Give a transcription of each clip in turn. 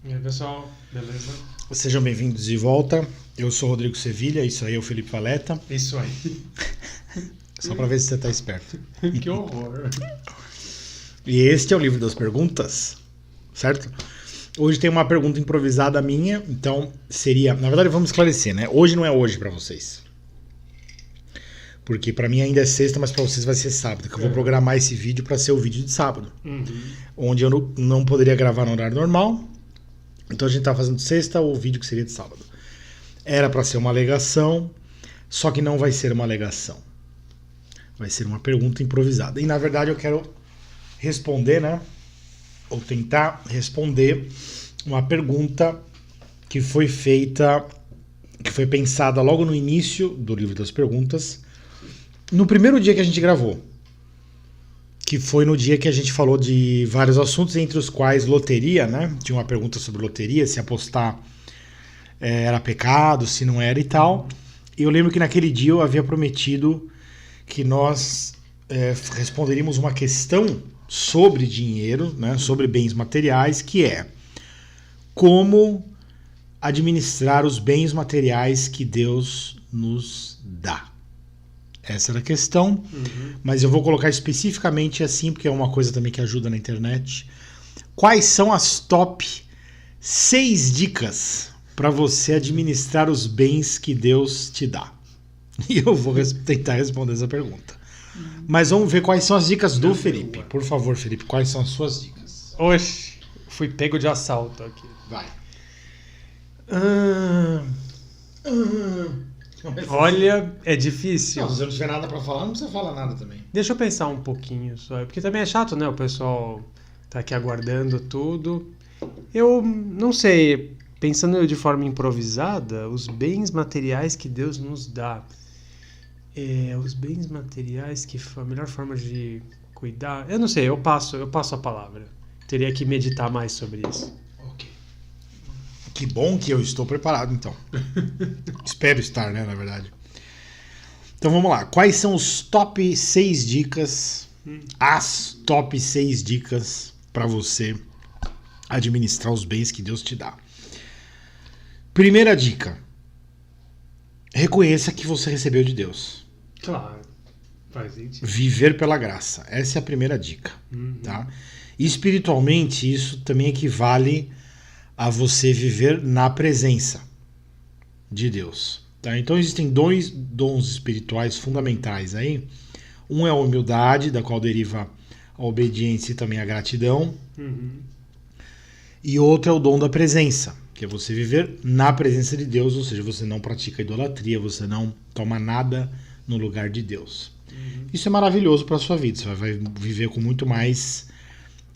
E aí, pessoal, beleza? Sejam bem-vindos de volta. Eu sou o Rodrigo Sevilha, isso aí é o Felipe Valeta. Isso aí. Só pra ver se você tá esperto. Que horror. E este é o livro das perguntas, certo? Hoje tem uma pergunta improvisada minha, então seria... Na verdade, vamos esclarecer, né? Hoje não é hoje pra vocês. Porque pra mim ainda é sexta, mas pra vocês vai ser sábado. Que eu vou programar esse vídeo pra ser o vídeo de sábado. Onde eu não poderia gravar no horário normal. Então a gente tá fazendo sexta, o vídeo que seria de sábado. Era pra ser uma alegação, só que não vai ser uma alegação. Vai ser uma pergunta improvisada. E na verdade eu quero responder, né? Ou tentar responder uma pergunta que foi feita, que foi pensada logo no início do livro das perguntas, no primeiro dia que a gente gravou. Que foi no dia que a gente falou de vários assuntos, entre os quais loteria, né? Tinha uma pergunta sobre loteria, se apostar era pecado, se não era e tal. E eu lembro que naquele dia eu havia prometido que nós responderíamos uma questão sobre dinheiro, né? Sobre bens materiais, que é como administrar os bens materiais que Deus nos dá. Essa era a questão, mas eu vou colocar especificamente assim, porque é uma coisa também que ajuda na internet. Quais são as top 6 dicas para você administrar os bens que Deus te dá? E eu vou tentar responder essa pergunta. Mas vamos ver quais são as dicas do Felipe. Por favor, Felipe, quais são as suas dicas? Oxe, fui pego de assalto aqui. Vai. Olha, é difícil. Não, se você não tiver nada pra falar, não precisa falar nada também. Deixa eu pensar um pouquinho só, porque também é chato, né? O pessoal tá aqui aguardando tudo. Eu não sei, pensando de forma improvisada, os bens materiais que Deus nos dá. Os bens materiais que a melhor forma de cuidar. Eu não sei, eu passo a palavra. Teria que meditar mais sobre isso. Ok. Que bom que eu estou preparado, então. Espero estar, né, na verdade. Então vamos lá. Quais são os top 6 dicas, as top 6 dicas para você administrar os bens que Deus te dá? Primeira dica. Reconheça que você recebeu de Deus. Claro, faz sentido. Viver pela graça. Essa é a primeira dica. Tá? E espiritualmente, isso também equivale a você viver na presença de Deus. Tá? Então existem dois dons espirituais fundamentais aí. Um é a humildade, da qual deriva a obediência e também a gratidão. E outro é o dom da presença, que é você viver na presença de Deus, ou seja, você não pratica idolatria, você não toma nada no lugar de Deus. Isso é maravilhoso para a sua vida, você vai viver com muito mais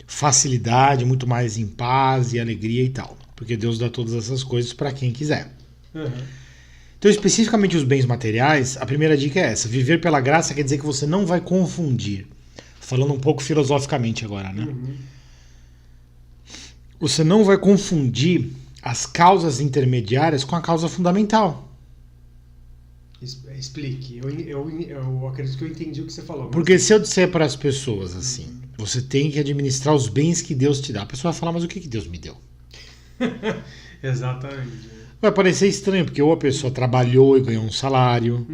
facilidade, muito mais em paz e alegria e tal, porque Deus dá todas essas coisas para quem quiser. Então, especificamente os bens materiais, a primeira dica é essa: viver pela graça quer dizer que você não vai confundir, falando um pouco filosoficamente agora, né? Você não vai confundir as causas intermediárias com a causa fundamental. Explique. Eu acredito que eu entendi o que você falou. Porque se eu disser para as pessoas assim, você tem que administrar os bens que Deus te dá, a pessoa vai falar, mas o que Deus me deu? Exatamente. Vai parecer estranho, porque ou a pessoa trabalhou e ganhou um salário,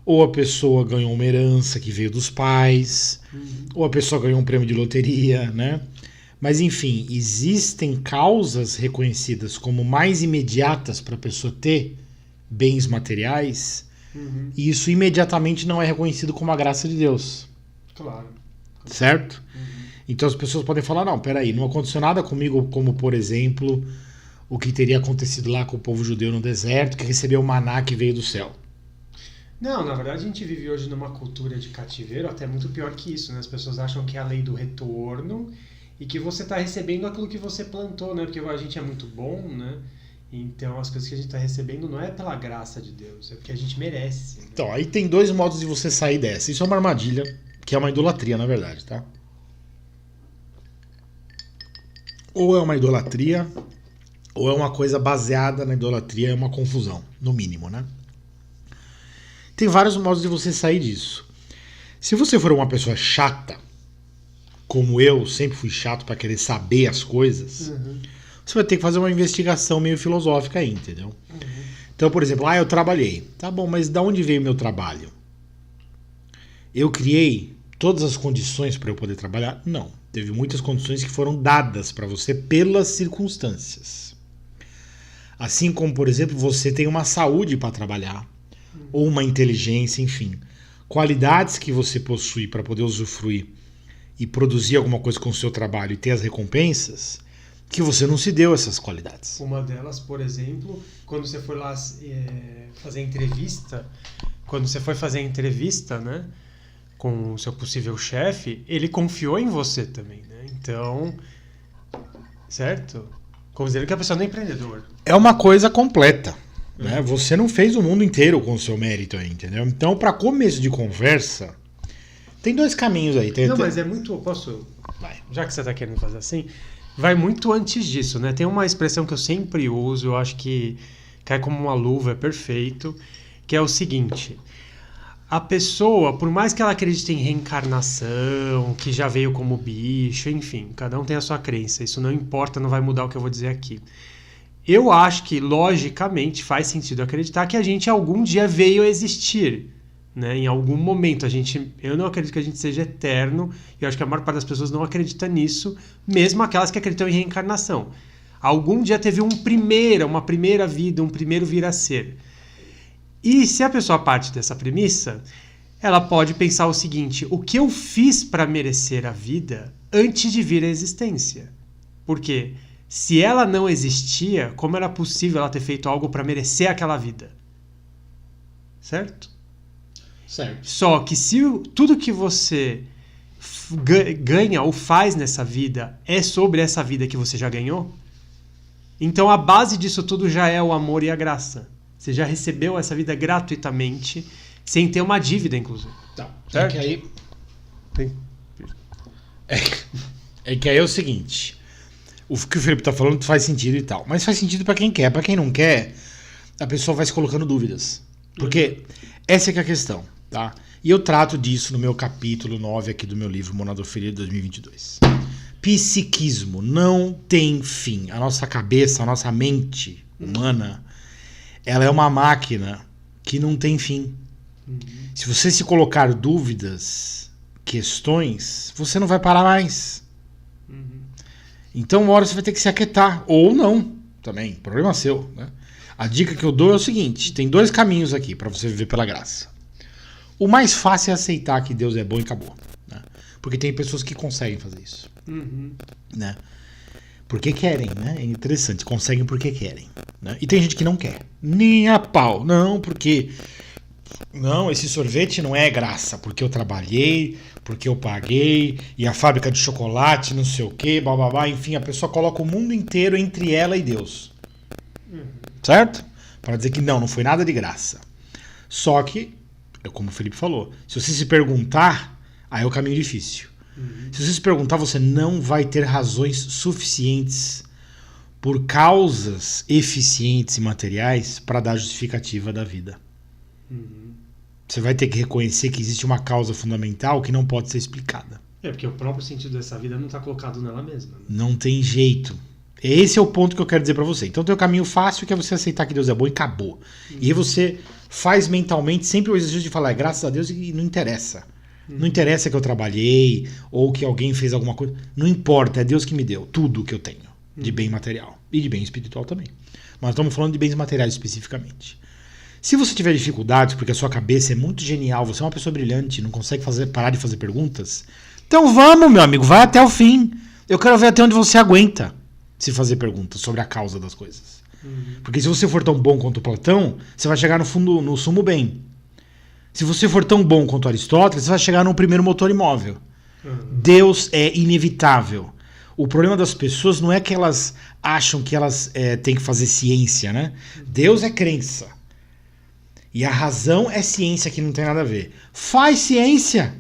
ou a pessoa ganhou uma herança que veio dos pais, ou a pessoa ganhou um prêmio de loteria, né? Mas enfim, existem causas reconhecidas como mais imediatas para a pessoa ter bens materiais, e isso imediatamente não é reconhecido como a graça de Deus. Claro. Certo? Então as pessoas podem falar, não, peraí, não aconteceu nada comigo, como por exemplo, o que teria acontecido lá com o povo judeu no deserto, que recebeu o maná que veio do céu. Não, na verdade a gente vive hoje numa cultura de cativeiro, até muito pior que isso, né? As pessoas acham que é a lei do retorno e que você está recebendo aquilo que você plantou, né? Porque a gente é muito bom, né? Então as coisas que a gente está recebendo não é pela graça de Deus, é porque a gente merece. Né? Então, aí tem dois modos de você sair dessa. Isso é uma armadilha, que é uma idolatria, na verdade, tá? Ou é uma idolatria, ou é uma coisa baseada na idolatria, é uma confusão, no mínimo, né? Tem vários modos de você sair disso. Se você for uma pessoa chata, como eu sempre fui chato para querer saber as coisas, você vai ter que fazer uma investigação meio filosófica aí, entendeu? Então, por exemplo, eu trabalhei. Tá bom, mas de onde veio o meu trabalho? Eu criei todas as condições para eu poder trabalhar? Não. Teve muitas condições que foram dadas para você pelas circunstâncias. Assim como, por exemplo, você tem uma saúde para trabalhar, ou uma inteligência, enfim. Qualidades que você possui para poder usufruir e produzir alguma coisa com o seu trabalho e ter as recompensas, que você não se deu essas qualidades. Uma delas, por exemplo, quando você foi lá fazer entrevista, né, com o seu possível chefe, ele confiou em você também, né? Então, certo? Como dizer que a pessoa não é empreendedor. É uma coisa completa, né? Você não fez o mundo inteiro com o seu mérito aí, entendeu? Então, para começo de conversa, tem dois caminhos aí. Mas é muito... Posso... Já que você está querendo fazer assim, vai muito antes disso, né? Tem uma expressão que eu sempre uso, eu acho que cai como uma luva, é perfeito, que é o seguinte: a pessoa, por mais que ela acredite em reencarnação, que já veio como bicho, enfim, cada um tem a sua crença, isso não importa, não vai mudar o que eu vou dizer aqui. Eu acho que, logicamente, faz sentido acreditar que a gente algum dia veio a existir, né? Em algum momento. Eu não acredito que a gente seja eterno, e eu acho que a maior parte das pessoas não acredita nisso, mesmo aquelas que acreditam em reencarnação. Algum dia teve uma primeira vida, um primeiro vir a ser. E se a pessoa parte dessa premissa, ela pode pensar o seguinte: o que eu fiz para merecer a vida antes de vir à existência? Porque se ela não existia, como era possível ela ter feito algo para merecer aquela vida? Certo? Certo. Só que se tudo que você ganha ou faz nessa vida é sobre essa vida que você já ganhou, então a base disso tudo já é o amor e a graça. Você já recebeu essa vida gratuitamente, sem ter uma dívida, inclusive. Tá. Certo? É que aí é o seguinte: o que o Felipe tá falando faz sentido e tal, mas faz sentido para quem quer. Para quem não quer, a pessoa vai se colocando dúvidas. Porque essa é que é a questão, tá? E eu trato disso no meu capítulo 9 aqui do meu livro Monadofilia 2022. Psiquismo não tem fim. A nossa cabeça, a nossa mente humana, ela é uma máquina que não tem fim. Se você se colocar dúvidas, questões, você não vai parar mais. Então uma hora você vai ter que se aquietar, ou não, também, problema seu, né? A dica que eu dou é o seguinte: tem dois caminhos aqui para você viver pela graça. O mais fácil é aceitar que Deus é bom e acabou, né? Porque tem pessoas que conseguem fazer isso, né? Porque querem, né? É interessante, conseguem porque querem, né? E tem gente que não quer, nem a pau, não, porque não, esse sorvete não é graça, porque eu trabalhei, porque eu paguei, e a fábrica de chocolate, não sei o que, bababá, enfim, a pessoa coloca o mundo inteiro entre ela e Deus. Certo? Para dizer que não foi nada de graça. Só que, como o Felipe falou, se você se perguntar, aí é o caminho difícil. Se você se perguntar, você não vai ter razões suficientes por causas eficientes e materiais para dar justificativa da vida. Você vai ter que reconhecer que existe uma causa fundamental que não pode ser explicada. Porque o próprio sentido dessa vida não está colocado nela mesma, né? Não tem jeito. Esse é o ponto que eu quero dizer pra você. Então tem o caminho fácil, que é você aceitar que Deus é bom e acabou. E aí você faz mentalmente sempre o exercício de falar graças a Deus e não interessa. Não interessa que eu trabalhei ou que alguém fez alguma coisa. Não importa, é Deus que me deu tudo que eu tenho de bem material e de bem espiritual também. Mas estamos falando de bens materiais especificamente. Se você tiver dificuldades porque a sua cabeça é muito genial, você é uma pessoa brilhante, não consegue parar de fazer perguntas, então vamos, meu amigo, vai até o fim. Eu quero ver até onde você aguenta se fazer perguntas sobre a causa das coisas. Porque se você for tão bom quanto Platão, você vai chegar no fundo, no sumo bem. Se você for tão bom quanto Aristóteles, você vai chegar no primeiro motor imóvel. Deus é inevitável. O problema das pessoas não é que elas acham que elas têm que fazer ciência, né? Deus é crença. E a razão é ciência, que não tem nada a ver. Faz ciência!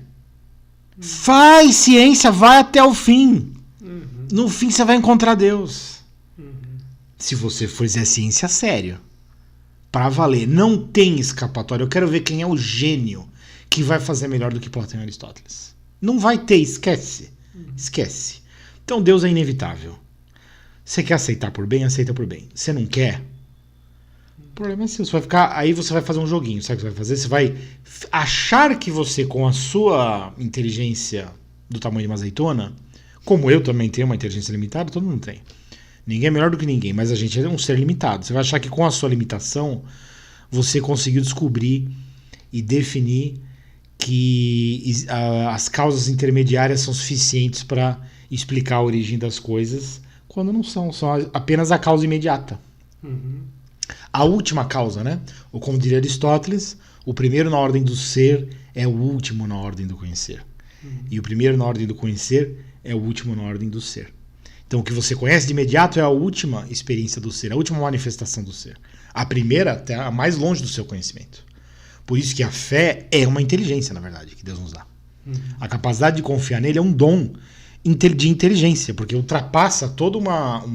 Faz ciência, vai até o fim. No fim você vai encontrar Deus. Se você fizer ciência sério. Pra valer. Não tem escapatória. Eu quero ver quem é o gênio que vai fazer melhor do que Platão e Aristóteles. Não vai ter, esquece. Esquece. Então Deus é inevitável. Você quer aceitar por bem? Aceita por bem. Você não quer? O problema é seu. Você vai ficar, aí você vai fazer um joguinho. Sabe o que você vai fazer? Você vai achar que você, com a sua inteligência do tamanho de uma azeitona, como eu também tenho uma inteligência limitada, todo mundo tem. Ninguém é melhor do que ninguém, mas a gente é um ser limitado. Você vai achar que com a sua limitação você conseguiu descobrir e definir que as causas intermediárias são suficientes para explicar a origem das coisas, quando não são apenas a causa imediata. Uhum. A última causa, né? Ou como diria Aristóteles, o primeiro na ordem do ser é o último na ordem do conhecer. Uhum. E o primeiro na ordem do conhecer é o último na ordem do ser. Então o que você conhece de imediato é a última experiência do ser, a última manifestação do ser. A primeira está mais longe do seu conhecimento. Por isso que a fé é uma inteligência, na verdade, que Deus nos dá. Uhum. A capacidade de confiar nele é um dom de inteligência, porque ultrapassa toda uma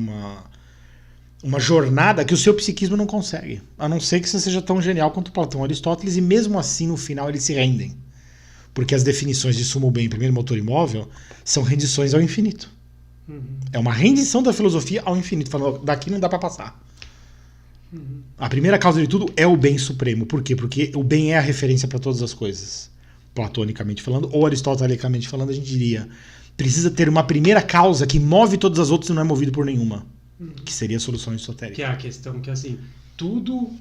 jornada que o seu psiquismo não consegue. A não ser que você seja tão genial quanto Platão e Aristóteles, e mesmo assim, no final, eles se rendem. Porque as definições de sumo bem, primeiro motor imóvel, são rendições ao infinito. Uhum. É uma rendição da filosofia ao infinito, falando, daqui não dá para passar. Uhum. A primeira causa de tudo é o bem supremo. Por quê? Porque o bem é a referência para todas as coisas. Platonicamente falando, ou aristotelicamente falando, a gente diria, precisa ter uma primeira causa que move todas as outras e não é movido por nenhuma. Uhum. Que seria a solução aristotélica. Que é a questão que, assim, tudo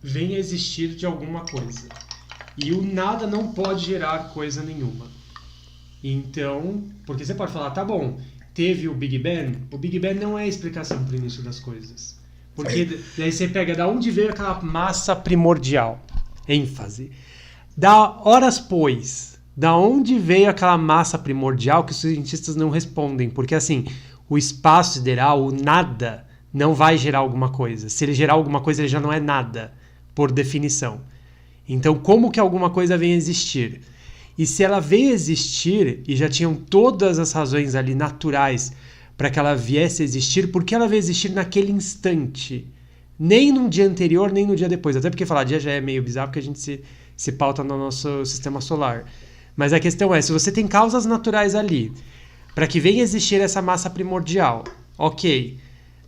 vem a existir de alguma coisa. E o nada não pode gerar coisa nenhuma. Então, porque você pode falar, tá bom, teve o Big Bang não é a explicação para o início das coisas. Porque daí você pega da onde veio aquela massa primordial. ênfase. Da horas pois, da onde veio aquela massa primordial que os cientistas não respondem? Porque assim, o espaço sideral, o nada, não vai gerar alguma coisa. Se ele gerar alguma coisa, ele já não é nada, por definição. Então, como que alguma coisa vem a existir? E se ela veio a existir, e já tinham todas as razões ali naturais para que ela viesse a existir, por que ela veio a existir naquele instante? Nem no dia anterior, nem no dia depois. Até porque falar dia já é meio bizarro, porque a gente se pauta no nosso sistema solar. Mas a questão é, se você tem causas naturais ali, para que venha a existir essa massa primordial, ok.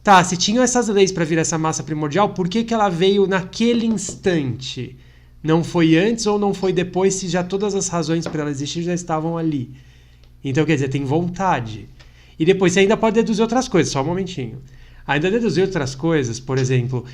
Tá, se tinham essas leis para vir essa massa primordial, por que ela veio naquele instante? Não foi antes ou não foi depois, se já todas as razões para ela existir já estavam ali? Então, quer dizer, tem vontade. E depois você ainda pode deduzir outras coisas, só um momentinho. Ainda deduzir outras coisas, por exemplo,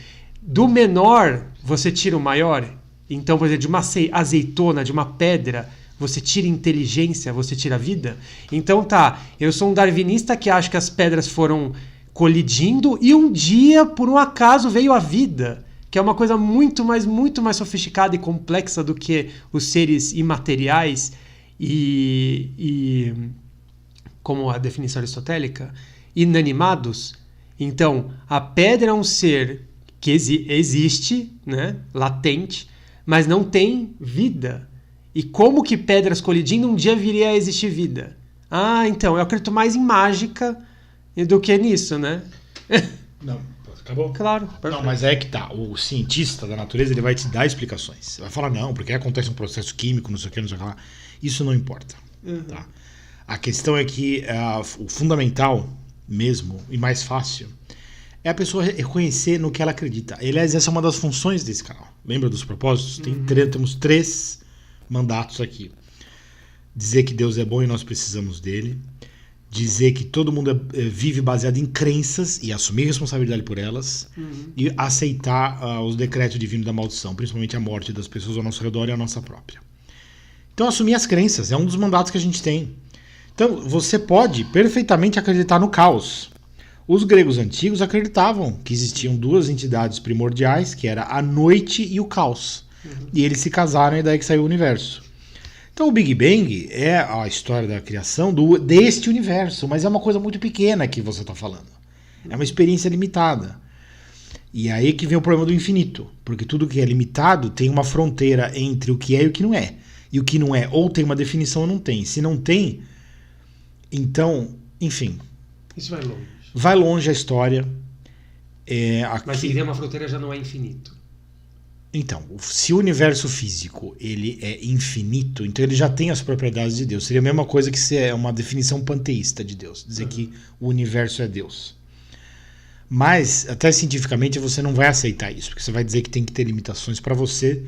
do menor você tira o maior. Então, por exemplo, de uma azeitona, de uma pedra, você tira inteligência, você tira vida. Então tá, eu sou um darwinista que acha que as pedras foram colidindo e um dia, por um acaso, veio a vida, que é uma coisa muito mais sofisticada e complexa do que os seres imateriais e como a definição aristotélica, inanimados. Então, a pedra é um ser que existe, né, latente, mas não tem vida. E como que pedras colidindo um dia viria a existir vida? Ah, então, eu acredito mais em mágica do que nisso, né? Não, acabou? Claro. Perfeito. Não, mas é que tá. O cientista da natureza, ele vai te dar explicações. Você vai falar, não, porque acontece um processo químico, não sei o que, não sei o que lá. Isso não importa. Uhum. Tá? A questão é que o fundamental mesmo, e mais fácil, é a pessoa reconhecer no que ela acredita. Aliás, essa é uma das funções desse canal. Lembra dos propósitos? Temos 3 mandatos aqui. Dizer que Deus é bom e nós precisamos dele. Dizer que todo mundo vive baseado em crenças e assumir responsabilidade por elas. E aceitar os decretos divinos da maldição, principalmente a morte das pessoas ao nosso redor e a nossa própria. Então, assumir as crenças é um dos mandatos que a gente tem. Então, você pode perfeitamente acreditar no caos. Os gregos antigos acreditavam que existiam 2 entidades primordiais, que era a noite e o caos. E eles se casaram e daí que saiu o universo. Então o Big Bang é a história da criação deste universo, mas é uma coisa muito pequena que você está falando. É uma experiência limitada. E aí que vem o problema do infinito, porque tudo que é limitado tem uma fronteira entre o que é e o que não é. E o que não é ou tem uma definição ou não tem. Se não tem, então, enfim. Isso vai longe. Vai longe a história. Mas se tem uma fronteira já não é infinito. Então, se o universo físico ele é infinito, então ele já tem as propriedades de Deus. Seria a mesma coisa que ser uma definição panteísta de Deus, dizer que o universo é Deus. Mas, até cientificamente, você não vai aceitar isso, porque você vai dizer que tem que ter limitações para você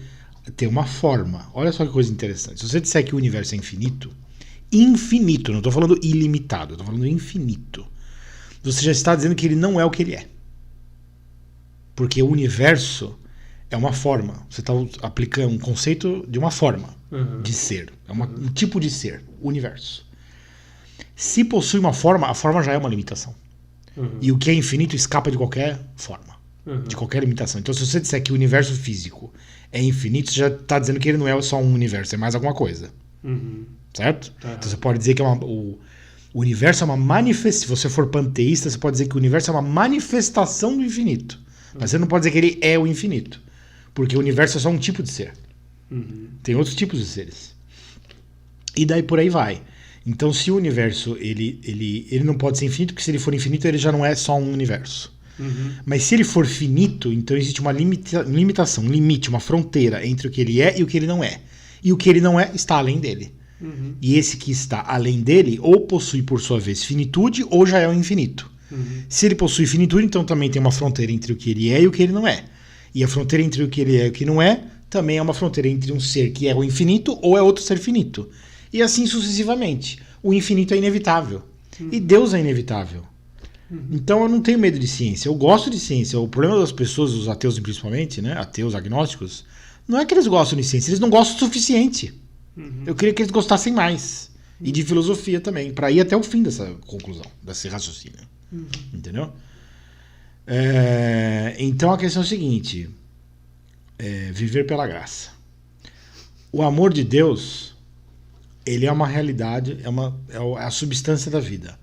ter uma forma. Olha só que coisa interessante. Se você disser que o universo é infinito, não estou falando ilimitado, eu estou falando infinito, você já está dizendo que ele não é o que ele é. Porque o universo é uma forma. Você está aplicando um conceito de uma forma de ser. É um tipo de ser, o universo. Se possui uma forma, a forma já é uma limitação. E o que é infinito escapa de qualquer forma, de qualquer limitação. Então, se você disser que o universo físico é infinito, você já está dizendo que ele não é só um universo, é mais alguma coisa. Certo? Então, você pode dizer que o universo é uma manifestação. Se você for panteísta, você pode dizer que o universo é uma manifestação do infinito. Mas você não pode dizer que ele é o infinito. Porque o universo é só um tipo de ser. Tem outros tipos de seres. E daí por aí vai. Então, se o universo ele não pode ser infinito, porque se ele for infinito, ele já não é só um universo. Mas se ele for finito, então existe uma limitação, um limite, uma fronteira entre o que ele é e o que ele não é. E o que ele não é está além dele. E esse que está além dele ou possui, por sua vez, finitude ou já é o infinito. Se ele possui finitude, então também tem uma fronteira entre o que ele é e o que ele não é. E a fronteira entre o que ele é e o que não é também é uma fronteira entre um ser que é o infinito ou é outro ser finito. E assim sucessivamente. O infinito é inevitável. E Deus é inevitável. Então eu não tenho medo de ciência. Eu gosto de ciência. O problema das pessoas, os ateus principalmente, né? Ateus, agnósticos, não é que eles gostam de ciência, eles não gostam o suficiente. Eu queria que eles gostassem mais. E de filosofia também, para ir até o fim dessa conclusão, desse raciocínio. Entendeu? Então a questão é a seguinte: viver pela graça. O amor de Deus, ele é uma realidade, é a substância da vida.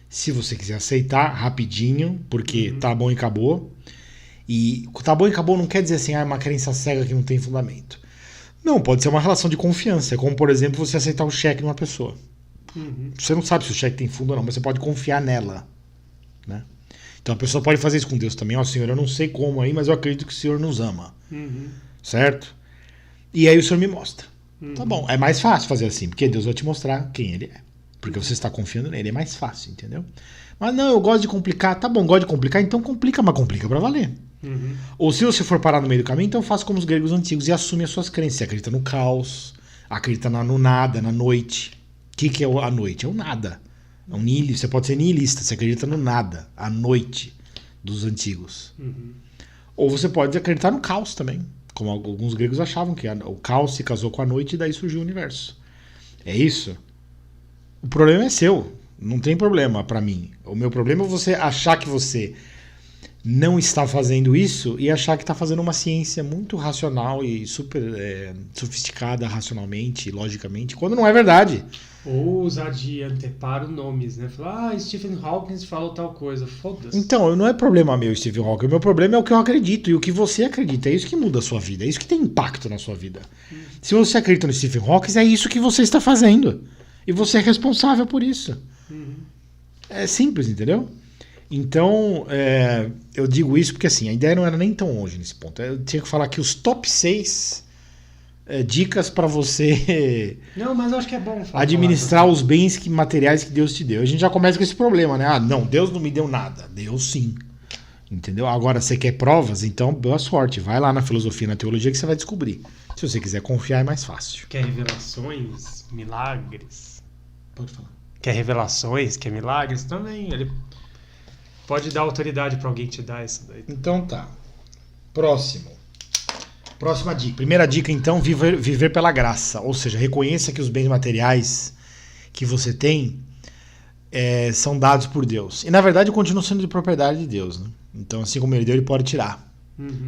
Se você quiser aceitar rapidinho, porque tá bom e acabou. E tá bom e acabou não quer dizer assim, é uma crença cega que não tem fundamento. Não, pode ser uma relação de confiança. É como, por exemplo, você aceitar o cheque de uma pessoa. Você não sabe se o cheque tem fundo ou não, mas você pode confiar nela. Né? Então a pessoa pode fazer isso com Deus também. Ó, Senhor, eu não sei como aí, mas eu acredito que o Senhor nos ama. Certo? E aí o Senhor me mostra. Tá bom, é mais fácil fazer assim, porque Deus vai te mostrar quem Ele é. Porque você está confiando nele, é mais fácil, entendeu? Mas não, eu gosto de complicar. Tá bom, gosto de complicar, então complica, mas complica pra valer. Ou se você for parar no meio do caminho, então faça como os gregos antigos e assume as suas crenças. Você acredita no caos, acredita no nada, na noite. O que é a noite? É o nada. É um nihilista. Você pode ser nihilista, você acredita no nada, a noite dos antigos. Ou você pode acreditar no caos também. Como alguns gregos achavam que o caos se casou com a noite e daí surgiu o universo. É isso? O problema é seu. Não tem problema pra mim. O meu problema é você achar que você não está fazendo isso e achar que está fazendo uma ciência muito racional e super sofisticada racionalmente, logicamente, quando não é verdade. Ou usar de anteparo nomes, né? Falar, Stephen Hawking falou tal coisa. Foda-se. Então, não é problema meu, Stephen Hawking. O meu problema é o que eu acredito e o que você acredita. É isso que muda a sua vida. É isso que tem impacto na sua vida. Se você acredita no Stephen Hawking, é isso que você está fazendo. E você é responsável por isso. É simples, entendeu? Então, eu digo isso porque assim, a ideia não era nem tão longe nesse ponto. Eu tinha que falar aqui os top 6 dicas para você não, mas eu acho que é bom administrar os bens materiais que Deus te deu. A gente já começa com esse problema, né? Ah, não, Deus não me deu nada. Deus sim. Entendeu? Agora, você quer provas? Então, boa sorte. Vai lá na filosofia e na teologia que você vai descobrir. Se você quiser confiar, é mais fácil. Quer revelações, milagres? Pode falar. Quer revelações, quer milagres? Também. Ele pode dar autoridade para alguém te dar isso daí. Então tá. Próxima dica. Primeira dica, então, viver pela graça. Ou seja, reconheça que os bens materiais que você tem são dados por Deus. E, na verdade, continuam sendo de propriedade de Deus. Né? Então, assim como ele deu, ele pode tirar.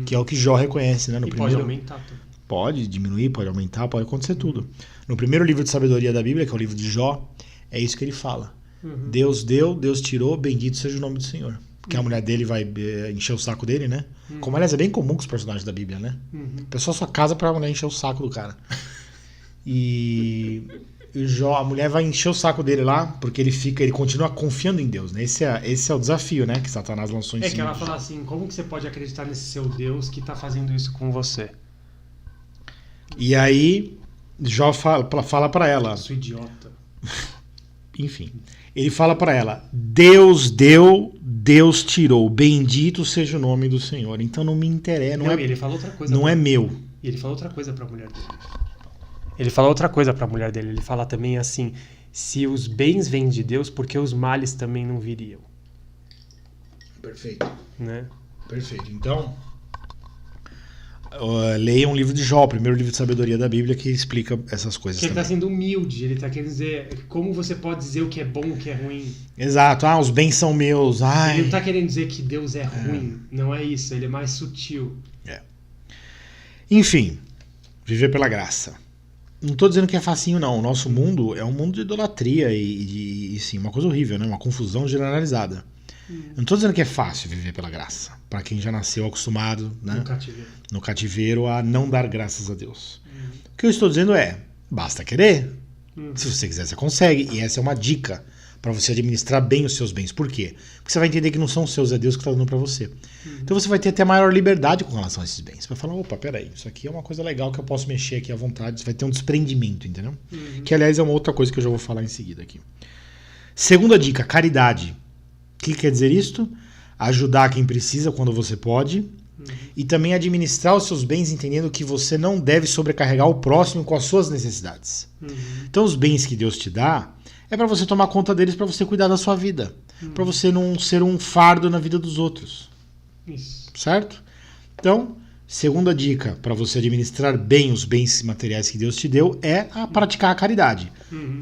Que é o que Jó reconhece. Né? No primeiro... pode aumentar também. Pode diminuir, pode aumentar, pode acontecer tudo. No primeiro livro de sabedoria da Bíblia, que é o livro de Jó, é isso que ele fala. Deus deu, Deus tirou, bendito seja o nome do Senhor. Porque a mulher dele vai encher o saco dele, né? Como, aliás, é bem comum com os personagens da Bíblia, né? O pessoal só casa pra mulher encher o saco do cara. E Jó, a mulher vai encher o saco dele lá, porque ele continua confiando em Deus, né? Esse é o desafio, né? Que Satanás lançou em cima. É que ela fala assim, como que você pode acreditar nesse seu Deus que tá fazendo isso com você? E aí, Jó fala pra ela... Sua idiota. Enfim, ele fala pra ela, Deus deu, Deus tirou, bendito seja o nome do Senhor. Então não me interessa, não é, ele fala outra coisa. Não é meu. E ele fala outra coisa pra mulher dele. Ele fala também assim, se os bens vêm de Deus, por que os males também não viriam? Perfeito. Né? Perfeito. Então, leia um livro de Jó, o primeiro livro de sabedoria da Bíblia, que explica essas coisas que ele também. está sendo humilde, ele está querendo dizer como você pode dizer o que é bom e o que é ruim. Exato, os bens são meus. Ai. Ele não está querendo dizer que Deus é ruim, não é isso, ele é mais sutil. Enfim, viver pela graça. Não estou dizendo que é facinho, não. O nosso mundo é um mundo de idolatria e sim, uma coisa horrível, né? Uma confusão generalizada. Eu não estou dizendo que é fácil viver pela graça, para quem já nasceu acostumado, né? No cativeiro a não dar graças a Deus. O que eu estou dizendo é, basta querer. Se você quiser, você consegue. E essa é uma dica para você administrar bem os seus bens. Por quê? Porque você vai entender que não são seus, é Deus que está dando para você. Então você vai ter até maior liberdade com relação a esses bens. Você vai falar, opa, peraí, isso aqui é uma coisa legal que eu posso mexer aqui à vontade. Você vai ter um desprendimento, entendeu? Que, aliás, é uma outra coisa que eu já vou falar em seguida aqui. Segunda dica, caridade. O que quer dizer isto? Ajudar quem precisa quando você pode. E também administrar os seus bens entendendo que você não deve sobrecarregar o próximo com as suas necessidades. Então os bens que Deus te dá é para você tomar conta deles, para você cuidar da sua vida. Para você não ser um fardo na vida dos outros. Isso. Certo? Então, segunda dica para você administrar bem os bens materiais que Deus te deu é a praticar a caridade.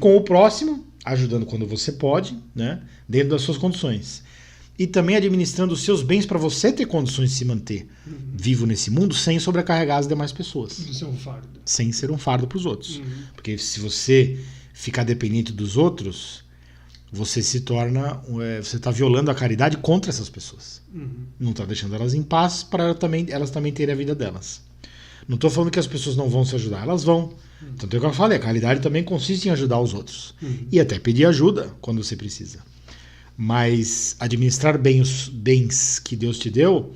Com o próximo, ajudando quando você pode, né? Dentro das suas condições. E também administrando os seus bens para você ter condições de se manter vivo nesse mundo sem sobrecarregar as demais pessoas. Sem ser um fardo. Sem ser um fardo para os outros. Porque se você ficar dependente dos outros, você se torna... você está violando a caridade contra essas pessoas. Não está deixando elas em paz para elas também terem a vida delas. Não estou falando que as pessoas não vão se ajudar, elas vão. Tanto é que eu falei, a caridade também consiste em ajudar os outros. E até pedir ajuda quando você precisa. Mas administrar bem os bens que Deus te deu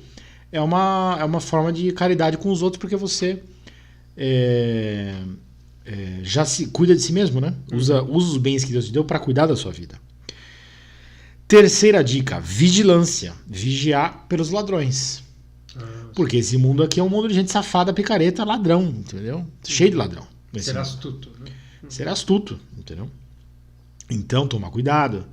é uma forma de caridade com os outros, porque você já se cuida de si mesmo, né? Usa os bens que Deus te deu para cuidar da sua vida. Terceira dica, vigilância. Vigiar pelos ladrões. Porque esse mundo aqui é um mundo de gente safada, picareta, ladrão, entendeu? Cheio de ladrão. Ser astuto, né? Ser astuto, entendeu? Então, toma cuidado.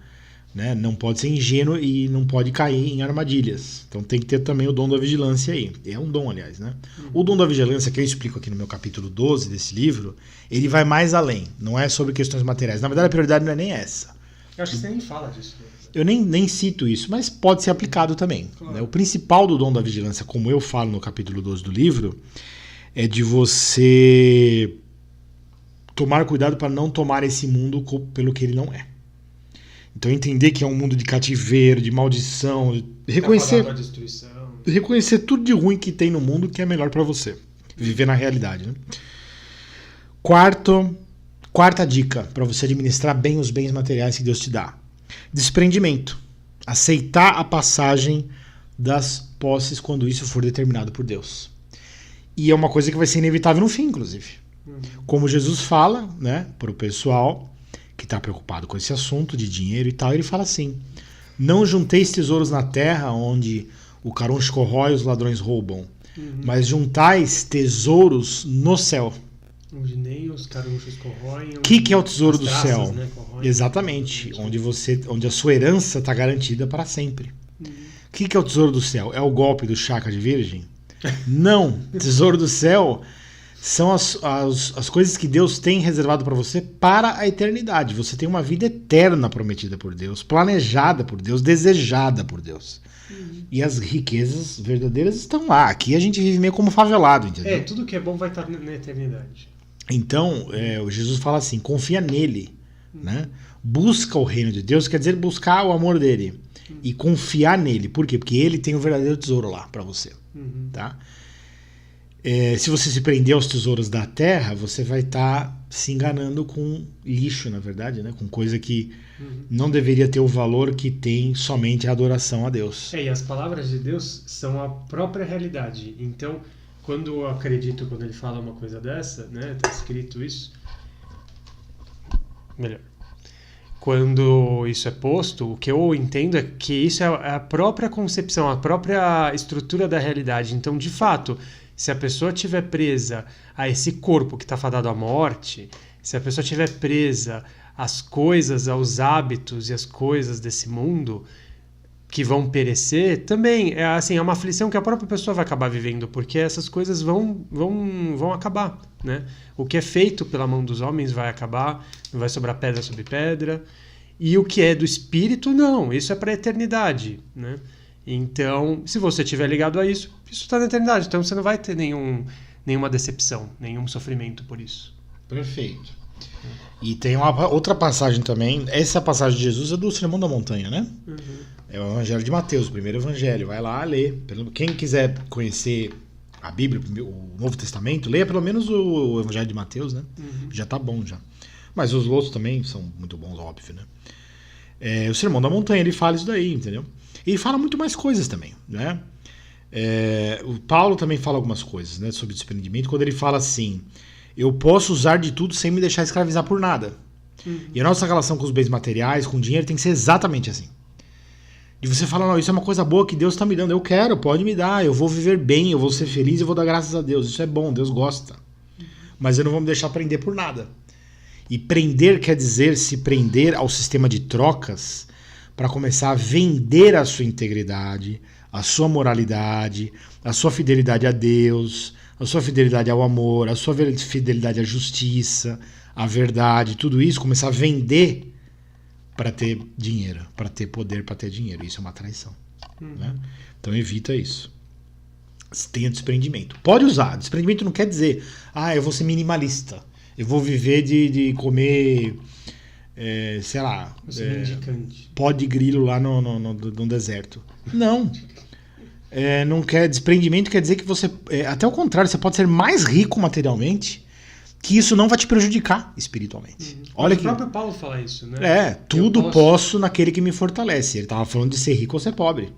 Né? Não pode ser ingênuo e não pode cair em armadilhas. Então tem que ter também o dom da vigilância aí. É um dom, aliás, né? O dom da vigilância, que eu explico aqui no meu capítulo 12 desse livro, ele vai mais além. Não é sobre questões materiais. Na verdade, a prioridade não é nem essa. Eu acho que você nem fala disso. Eu nem cito isso, mas pode ser aplicado também. Claro. Né? O principal do dom da vigilância, como eu falo no capítulo 12 do livro, é de você tomar cuidado para não tomar esse mundo pelo que ele não é. Então entender que é um mundo de cativeiro, de maldição, reconhecer tudo de ruim que tem no mundo que é melhor para você. Viver na realidade. Né? Quarta dica para você administrar bem os bens materiais que Deus te dá. Desprendimento. Aceitar a passagem das posses quando isso for determinado por Deus. E é uma coisa que vai ser inevitável no fim, inclusive. Como Jesus fala, né, para o pessoal que está preocupado com esse assunto de dinheiro e tal, ele fala assim: não junteis tesouros na terra onde o caruncho corrói e os ladrões roubam, mas juntais tesouros no céu. Onde nem os carunchos corroem. O que é o tesouro do traças, céu? Né, exatamente, onde a sua herança está garantida para sempre. O que é o tesouro do céu? É o golpe do chakra de virgem? Não, tesouro do céu são as coisas que Deus tem reservado para você para a eternidade. Você tem uma vida eterna prometida por Deus, planejada por Deus, desejada por Deus. E as riquezas verdadeiras estão lá. Aqui a gente vive meio como favelado, entendeu? Tudo que é bom vai estar na eternidade. Então, o Jesus fala assim, confia nele. Né? Busca o reino de Deus, quer dizer buscar o amor dele. E confiar nele. Por quê? Porque ele tem o verdadeiro tesouro lá para você. Tá? Se você se prender aos tesouros da terra, você vai estar se enganando com lixo, na verdade, né? Com coisa que não deveria ter o valor que tem somente a adoração a Deus. E as palavras de Deus são a própria realidade. Então, quando eu acredito, quando ele fala uma coisa dessa, né? Está escrito isso. Melhor. quando isso é posto, o que eu entendo é que isso é a própria concepção, a própria estrutura da realidade. Então, de fato, se a pessoa estiver presa a esse corpo que está fadado à morte, se a pessoa estiver presa às coisas, aos hábitos e às coisas desse mundo que vão perecer, também é assim, é uma aflição que a própria pessoa vai acabar vivendo, porque essas coisas vão acabar, né? O que é feito pela mão dos homens vai acabar, não vai sobrar pedra sobre pedra, e o que é do espírito, não, isso é para a eternidade, né? Então, se você estiver ligado a isso, isso está na eternidade, então você não vai ter nenhuma decepção, nenhum sofrimento por isso. Perfeito. E tem uma outra passagem também, essa passagem de Jesus é do Sermão da Montanha, né? É o Evangelho de Mateus, o primeiro evangelho. Vai lá ler. Quem quiser conhecer a Bíblia, o Novo Testamento, leia pelo menos o Evangelho de Mateus, né? Já tá bom já. Mas os outros também são muito bons, óbvio, né? O Sermão da Montanha, ele fala isso daí, entendeu? E ele fala muito mais coisas também, né? O Paulo também fala algumas coisas, né, sobre desprendimento, quando ele fala assim: eu posso usar de tudo sem me deixar escravizar por nada. E a nossa relação com os bens materiais, com o dinheiro, tem que ser exatamente assim. De você falar, não, isso é uma coisa boa que Deus está me dando, eu quero, pode me dar, eu vou viver bem, eu vou ser feliz, eu vou dar graças a Deus, isso é bom, Deus gosta. Mas eu não vou me deixar prender por nada. E prender quer dizer se prender ao sistema de trocas para começar a vender a sua integridade, a sua moralidade, a sua fidelidade a Deus, a sua fidelidade ao amor, a sua fidelidade à justiça, à verdade, tudo isso, começar a vender para ter dinheiro, para ter poder, para ter dinheiro. Isso é uma traição. Né? Então evita isso. Tenha desprendimento. Pode usar. Desprendimento não quer dizer, eu vou ser minimalista. Eu vou viver de comer, sei lá, pó de grilo lá no deserto. Não. Não quer. Desprendimento quer dizer que você, até o contrário, você pode ser mais rico materialmente, que isso não vai te prejudicar espiritualmente. Olha, o próprio Paulo fala isso, né? Tudo posso naquele que me fortalece. Ele estava falando de ser rico ou ser pobre.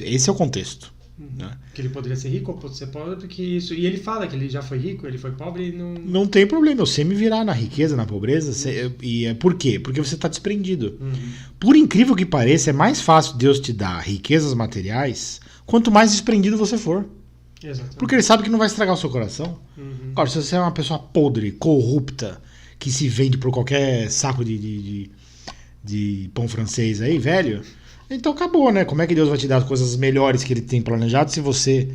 Esse é o contexto. Né? Que ele poderia ser rico ou ser pobre, porque isso. E ele fala que ele já foi rico, ele foi pobre e não. Não tem problema, eu sei me virar na riqueza, na pobreza. E por quê? Porque você está desprendido. Por incrível que pareça, é mais fácil Deus te dar riquezas materiais quanto mais desprendido você for. Exatamente. Porque ele sabe que não vai estragar o seu coração. Agora, se você é uma pessoa podre, corrupta, que se vende por qualquer saco de pão francês aí, velho, então acabou, né? Como é que Deus vai te dar as coisas melhores que ele tem planejado se você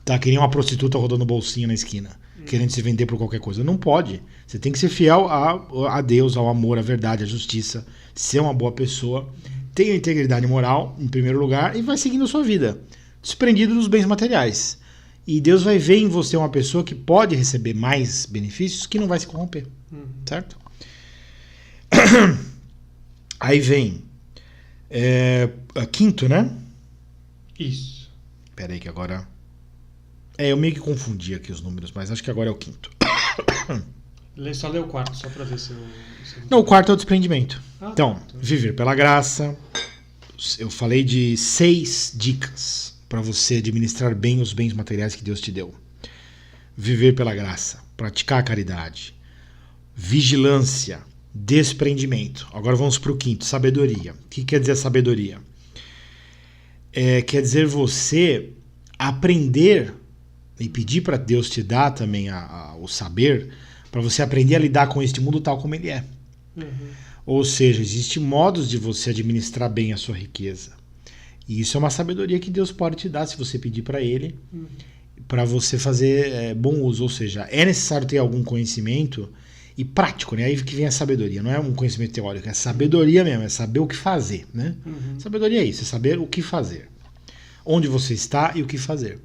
tá que nem uma prostituta rodando bolsinha na esquina, querendo se vender por qualquer coisa? Não pode. Você tem que ser fiel a Deus, ao amor, à verdade, à justiça, ser uma boa pessoa, ter a integridade moral em primeiro lugar e vai seguindo a sua vida, desprendido dos bens materiais. E Deus vai ver em você uma pessoa que pode receber mais benefícios, que não vai se corromper. Certo? Aí vem quinto, né? Isso. Pera aí que agora... eu meio que confundi aqui os números, mas acho que agora é o quinto. Só lê o quarto, só pra ver se eu... Não, o quarto é o desprendimento. Então, viver pela graça. Eu falei de 6 dicas para você administrar bem os bens materiais que Deus te deu. Viver pela graça, praticar a caridade, vigilância, desprendimento. Agora vamos para o quinto, sabedoria. O que quer dizer sabedoria? Quer dizer você aprender e pedir para Deus te dar também o saber, para você aprender a lidar com este mundo tal como ele é. Ou seja, existem modos de você administrar bem a sua riqueza. E isso é uma sabedoria que Deus pode te dar se você pedir para Ele, para você fazer bom uso. Ou seja, é necessário ter algum conhecimento e prático, né? Aí que vem a sabedoria. Não é um conhecimento teórico, é sabedoria mesmo, é saber o que fazer, né? Sabedoria é isso, é saber o que fazer. Onde você está e o que fazer.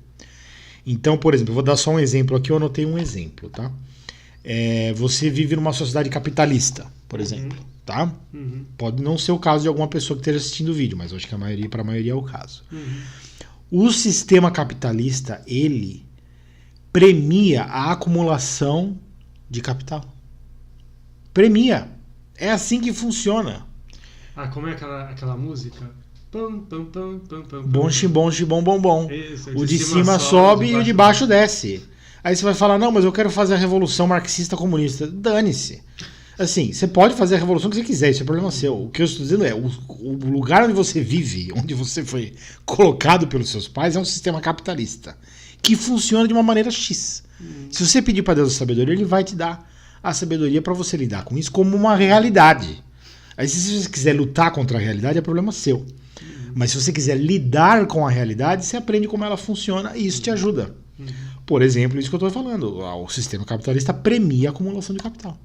Então, por exemplo, eu vou dar só um exemplo aqui, eu anotei um exemplo, tá? Você vive numa sociedade capitalista, por exemplo. Tá? Pode não ser o caso de alguma pessoa que esteja assistindo o vídeo, mas eu acho que para a maioria é o caso. O sistema capitalista, ele premia a acumulação de capital. Premia. É assim que funciona. Como é aquela música? Pam, pam, pam, pam, pam, bom, xibom, xibom, bom, bom. Isso, o de cima sobe e o de baixo desce. Aí você vai falar, não, mas eu quero fazer a revolução marxista comunista. Dane-se. Assim, você pode fazer a revolução que você quiser, isso é problema seu. O que eu estou dizendo é, o lugar onde você vive, onde você foi colocado pelos seus pais, é um sistema capitalista, que funciona de uma maneira X. Se você pedir para Deus a sabedoria, ele vai te dar a sabedoria para você lidar com isso como uma realidade. Aí se você quiser lutar contra a realidade, é problema seu. Mas se você quiser lidar com a realidade, você aprende como ela funciona e isso te ajuda. Por exemplo, isso que eu estou falando, o sistema capitalista premia a acumulação de capital.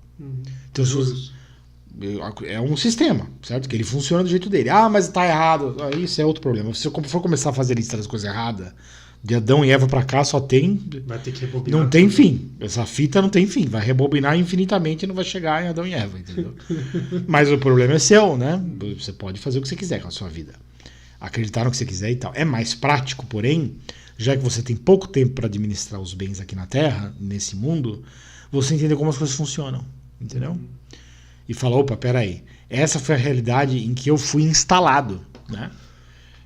Então, é um sistema, certo? Que ele funciona do jeito dele. Ah, mas tá errado. Isso é outro problema. Se eu for começar a fazer lista das coisas erradas, de Adão e Eva pra cá só tem... Vai ter que rebobinar. Não tem fim. Essa fita não tem fim. Vai rebobinar infinitamente e não vai chegar em Adão e Eva, entendeu? Mas o problema é seu, né? Você pode fazer o que você quiser com a sua vida. Acreditar no que você quiser e tal. É mais prático, porém, já que você tem pouco tempo para administrar os bens aqui na Terra, nesse mundo, você entender como as coisas funcionam. Entendeu? E fala, opa, peraí, essa foi a realidade em que eu fui instalado, né?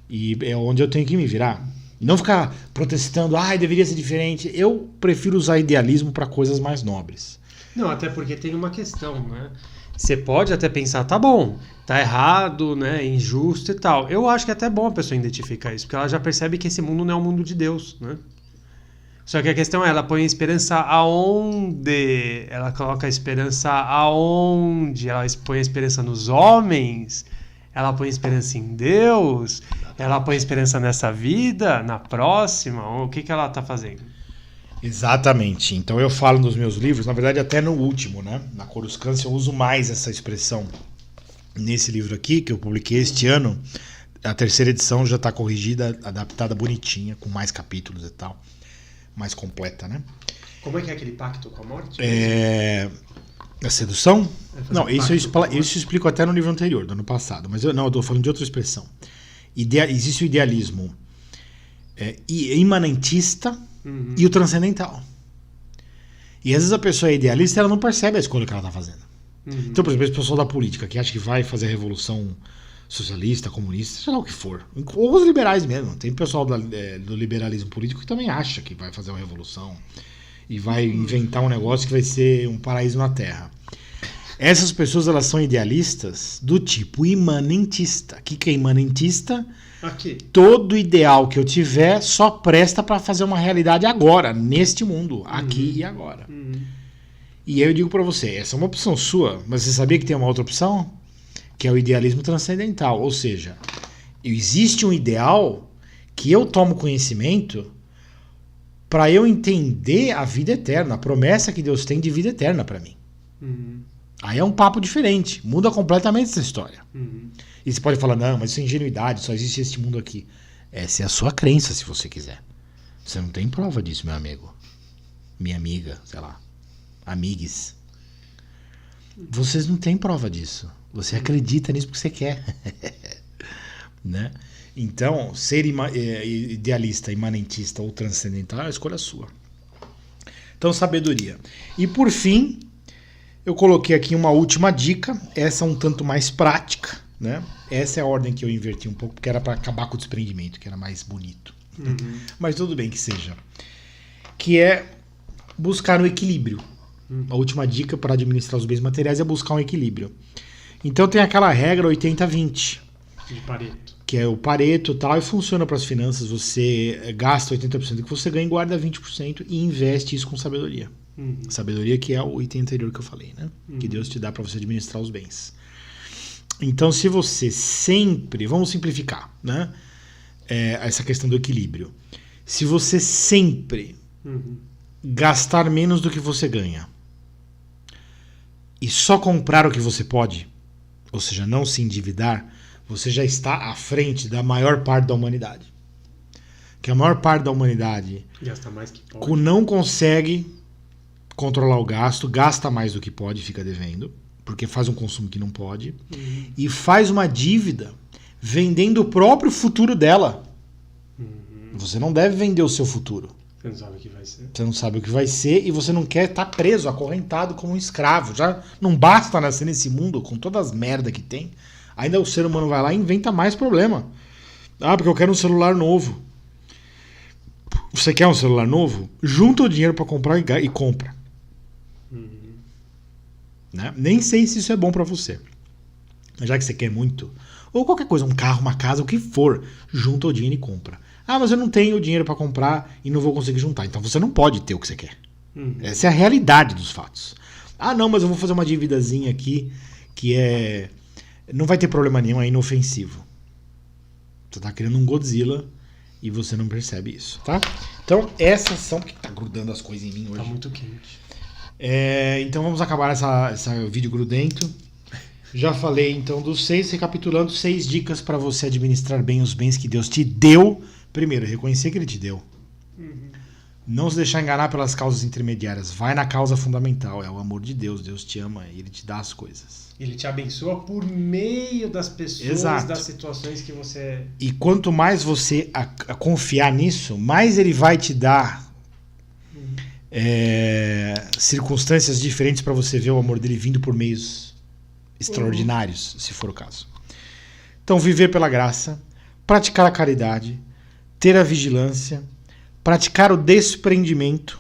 E é onde eu tenho que me virar. E não ficar protestando, deveria ser diferente. Eu prefiro usar idealismo para coisas mais nobres. Não, até porque tem uma questão, né? Você pode até pensar, tá bom, tá errado, né? Injusto e tal. Eu acho que é até bom a pessoa identificar isso, porque ela já percebe que esse mundo não é o mundo de Deus, né? Só que a questão é, ela põe a esperança aonde? Ela coloca a esperança aonde? Ela põe a esperança nos homens? Ela põe a esperança em Deus? Ela põe a esperança nessa vida? Na próxima? O que ela está fazendo? Exatamente. Então eu falo nos meus livros, na verdade até no último, né? Na Coruscância eu uso mais essa expressão. Nesse livro aqui, que eu publiquei este ano, a 3ª edição já está corrigida, adaptada bonitinha, com mais capítulos e tal. Mais completa, né? Como é que é aquele pacto com a morte? A sedução? Não, isso eu explico até no livro anterior, do ano passado. Mas eu estou falando de outra expressão. Existe o idealismo imanentista e o transcendental. E às vezes a pessoa é idealista e ela não percebe a escolha que ela está fazendo. Então, por exemplo, esse pessoal da política que acha que vai fazer a revolução socialista, comunista, sei lá o que for. Ou os liberais mesmo. Tem pessoal do liberalismo político que também acha que vai fazer uma revolução e vai inventar um negócio que vai ser um paraíso na Terra. Essas pessoas, elas são idealistas do tipo imanentista. O que é imanentista? Aqui. Todo ideal que eu tiver só presta para fazer uma realidade agora, neste mundo, aqui e agora. E aí eu digo para você, essa é uma opção sua, mas você sabia que tem uma outra opção? Que é o idealismo transcendental. Ou seja, existe um ideal que eu tomo conhecimento para eu entender a vida eterna, a promessa que Deus tem de vida eterna para mim. Aí é um papo diferente, muda completamente essa história. E você pode falar, não, mas isso é ingenuidade, só existe este mundo aqui. Essa é a sua crença, se você quiser. Você não tem prova disso, meu amigo. Minha amiga, sei lá. Amigues. Vocês não têm prova disso. Você acredita nisso porque você quer. Né? Então, ser idealista, imanentista ou transcendental é a escolha sua. Então, sabedoria. E por fim, eu coloquei aqui uma última dica. Essa é um tanto mais prática. Né? Essa é a ordem que eu inverti um pouco, porque era para acabar com o desprendimento, que era mais bonito. Mas tudo bem que seja. Que é buscar um equilíbrio. A última dica para administrar os bens materiais é buscar um equilíbrio. Então tem aquela regra 80-20. De Pareto. Que é o Pareto e tal, e funciona para as finanças. Você gasta 80% do que você ganha e guarda 20% e investe isso com sabedoria. Sabedoria que é o item anterior que eu falei, né? Que Deus te dá para você administrar os bens. Então se você sempre... Vamos simplificar, né? Essa questão do equilíbrio. Se você sempre gastar menos do que você ganha e só comprar o que você pode, ou seja, não se endividar, você já está à frente da maior parte da humanidade. Que a maior parte da humanidade gasta mais que pode. Não consegue controlar o gasto, gasta mais do que pode, fica devendo, porque faz um consumo que não pode, e faz uma dívida vendendo o próprio futuro dela. Você não deve vender o seu futuro. Você não sabe o que vai ser. Você não sabe o que vai ser e você não quer estar preso, acorrentado como um escravo. Já não basta nascer nesse mundo com todas as merdas que tem. Ainda o ser humano vai lá e inventa mais problema. Porque eu quero um celular novo. Você quer um celular novo? Junta o dinheiro para comprar e compra. né? Nem sei se isso é bom para você. Mas já que você quer muito, ou qualquer coisa, um carro, uma casa, o que for, junta o dinheiro e compra. Ah, mas eu não tenho dinheiro para comprar e não vou conseguir juntar. Então você não pode ter o que você quer. Essa é a realidade dos fatos. Ah, não, mas eu vou fazer uma dívidazinha aqui que não vai ter problema nenhum, é inofensivo. Você tá criando um Godzilla e você não percebe isso, tá? Então, essas são... Porque tá grudando as coisas em mim hoje. Tá muito quente. Então, vamos acabar essa vídeo grudento. Já falei, então, dos 6, recapitulando, 6 dicas para você administrar bem os bens que Deus te deu. Primeiro, reconhecer que Ele te deu. Não se deixar enganar pelas causas intermediárias. Vai na causa fundamental. É o amor de Deus. Deus te ama e Ele te dá as coisas. Ele te abençoa por meio das pessoas, Exato. Das situações que você... E quanto mais você a confiar nisso, mais Ele vai te dar circunstâncias diferentes para você ver o amor dele vindo por meios extraordinários, se for o caso. Então, viver pela graça, praticar a caridade, ter a vigilância, praticar o desprendimento,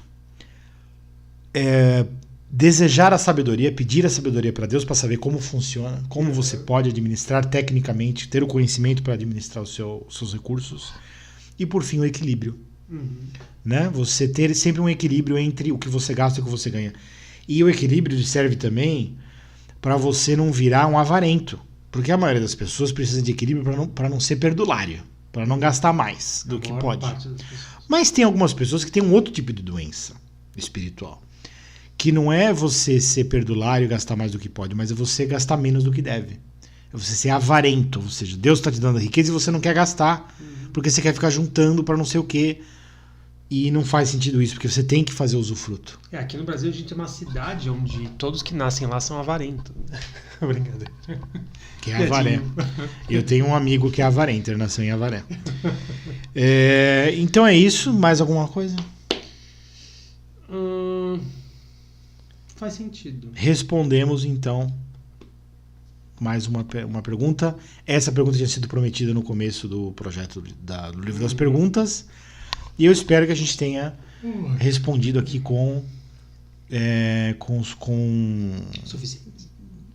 desejar a sabedoria, pedir a sabedoria para Deus para saber como funciona, como você pode administrar tecnicamente, ter o conhecimento para administrar os seus recursos, e por fim o equilíbrio. Né? Você ter sempre um equilíbrio entre o que você gasta e o que você ganha. E o equilíbrio serve também para você não virar um avarento, porque a maioria das pessoas precisa de equilíbrio para não ser perdulário, para não gastar mais do que pode. Mas tem algumas pessoas que têm um outro tipo de doença espiritual, que não é você ser perdulário e gastar mais do que pode, mas é você gastar menos do que deve. É você ser avarento, ou seja, Deus está te dando a riqueza e você não quer gastar, porque você quer ficar juntando para não sei o quê. E não faz sentido isso, porque você tem que fazer usufruto. Aqui no Brasil a gente tem uma cidade onde todos que nascem lá são avarentos. Brincadeira. Que é Avaré. Eu tenho um amigo que é Avaré, internação em Avaré. Então é isso. Mais alguma coisa? Faz sentido. Respondemos então mais uma pergunta. Essa pergunta tinha sido prometida no começo do projeto do Livro das Perguntas. E eu espero que a gente tenha respondido aqui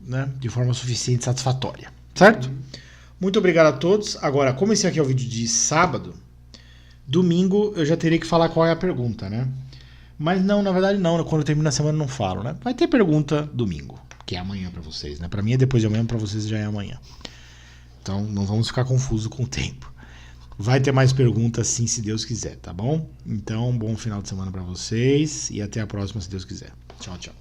né, de forma suficiente e satisfatória. Certo? Muito obrigado a todos. Agora, como esse aqui é o vídeo de sábado, domingo eu já teria que falar qual é a pergunta, né? Mas não, na verdade não. Quando eu termino a semana eu não falo, né? Vai ter pergunta domingo, que é amanhã para vocês, né? Para mim é depois de amanhã, para vocês já é amanhã. Então não vamos ficar confusos com o tempo. Vai ter mais perguntas sim, se Deus quiser, tá bom? Então, bom final de semana para vocês e até a próxima, se Deus quiser. Tchau, tchau.